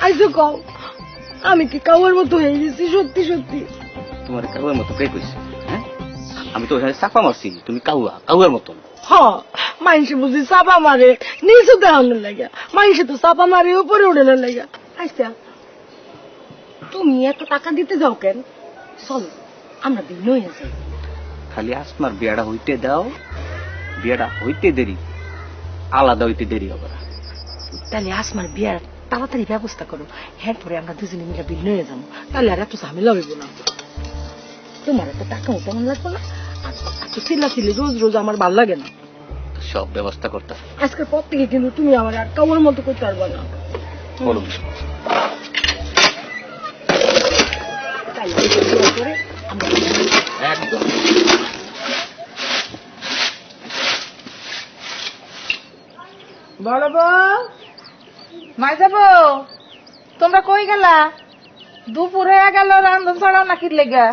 আইসো কও আমি কি কাউয়ার মতো হয়ে গেছি সত্যি সত্যি? তোমার কাউয়ার মতো কে কইছে? হ্যাঁ, আমি তো ওখানে চাপা মারছি, তুমি কাউয়ার মতন। হ মানুষে বুঝি চাপা মারে নিচে দেখানোর লাগে, মানুষে তো চাপা মারে উপরে উড়ানোর লাগে। আচ্ছা তুমি এত টাকা দিতে যাও কেন? চলো আমরা দিন হয়ে যাই। খালি আসমার বিয়াটা হইতে দাও, বিয়াটা হইতে দেরি, আলাদা হইতে দেরি হবে না। তাহলে আসমার বিয়ার তাড়াতাড়ি ব্যবস্থা করো, হ্যাঁ পরে আমরা দুজনে মিলে বিল নিয়ে যাবো, তাহলে আর এত ঝামেলা হইব না। তোমার এত টাকা তেমন লাগবে না, এত চিল্লাচিল্লি রোজ রোজ আমার ভাল লাগে না। সব ব্যবস্থা করতে আজকের পর থেকে কিন্তু তুমি আমার আর কাউর মতো করতে পারবে না। বলো। একদম বড় বউ, মাইজা বউ, তোমরা কই গেলা? দুপুর হয়ে গেল, রান্ধন ছাড়াও নাকি লেগা?